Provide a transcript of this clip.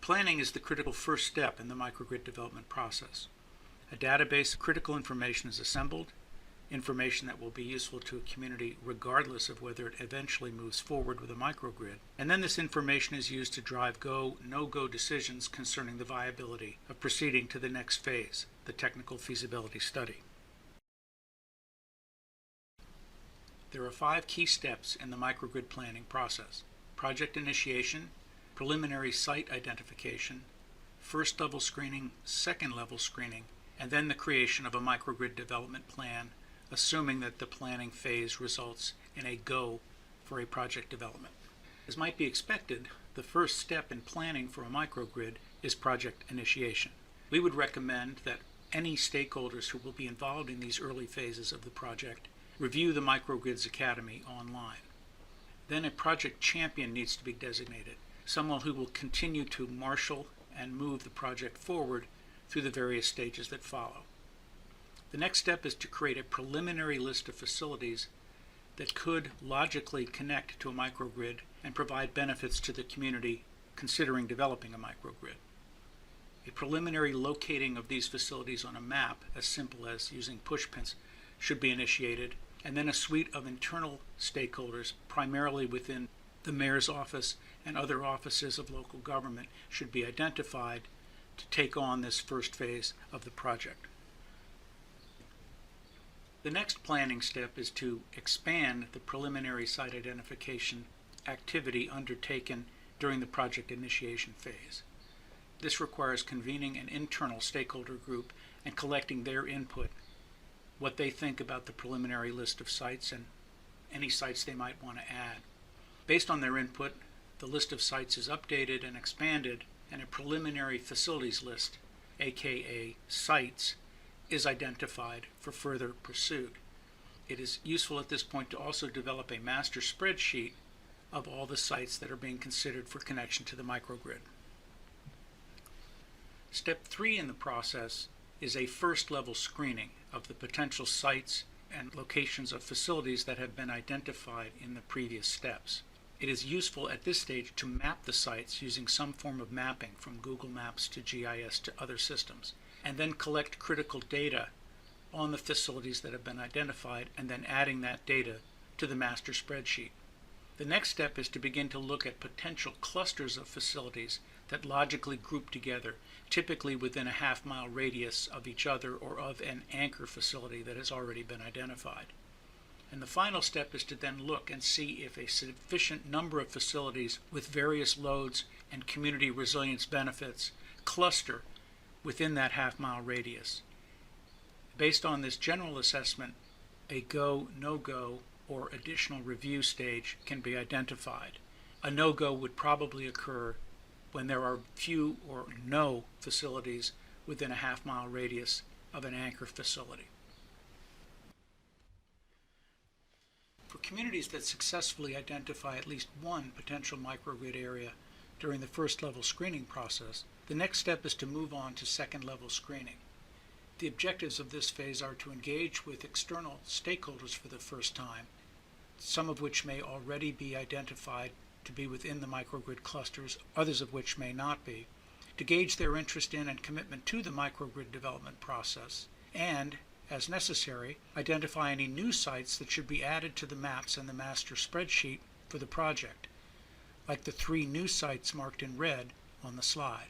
Planning is the critical first step in the microgrid development process. A database of critical information is assembled, information that will be useful to a community regardless of whether it eventually moves forward with a microgrid, and then this information is used to drive go, no-go decisions concerning the viability of proceeding to the next phase, the technical feasibility study. There are 5 key steps in the microgrid planning process: project initiation, preliminary site identification, first level screening, second level screening, and then the creation of a microgrid development plan, assuming that the planning phase results in a go for a project development. As might be expected, the first step in planning for a microgrid is project initiation. We would recommend that any stakeholders who will be involved in these early phases of the project review the Microgrids Academy online. Then a project champion needs to be designated, someone who will continue to marshal and move the project forward through the various stages that follow. The next step is to create a preliminary list of facilities that could logically connect to a microgrid and provide benefits to the community considering developing a microgrid. A preliminary locating of these facilities on a map, as simple as using pushpins, should be initiated, and then a suite of internal stakeholders, primarily within the mayor's office and other offices of local government, should be identified to take on this first phase of the project. The next planning step is to expand the preliminary site identification activity undertaken during the project initiation phase. This requires convening an internal stakeholder group and collecting their input, what they think about the preliminary list of sites and any sites they might want to add. Based on their input, the list of sites is updated and expanded, and a preliminary facilities list, aka sites, is identified for further pursuit. It is useful at this point to also develop a master spreadsheet of all the sites that are being considered for connection to the microgrid. Step 3 in the process is a first level screening of the potential sites and locations of facilities that have been identified in the previous steps. It is useful at this stage to map the sites using some form of mapping from Google Maps to GIS to other systems, and then collect critical data on the facilities that have been identified and then adding that data to the master spreadsheet. The next step is to begin to look at potential clusters of facilities that logically group together, typically within a half-mile radius of each other or of an anchor facility that has already been identified. And the final step is to then look and see if a sufficient number of facilities with various loads and community resilience benefits cluster within that half-mile radius. Based on this general assessment, a go, no-go, or additional review stage can be identified. A no-go would probably occur when there are few or no facilities within a half-mile radius of an anchor facility. For communities that successfully identify at least one potential microgrid area during the first level screening process, the next step is to move on to second level screening. The objectives of this phase are to engage with external stakeholders for the first time, some of which may already be identified to be within the microgrid clusters, others of which may not be, to gauge their interest in and commitment to the microgrid development process, and, as necessary, identify any new sites that should be added to the maps and the master spreadsheet for the project, like the 3 new sites marked in red on the slide.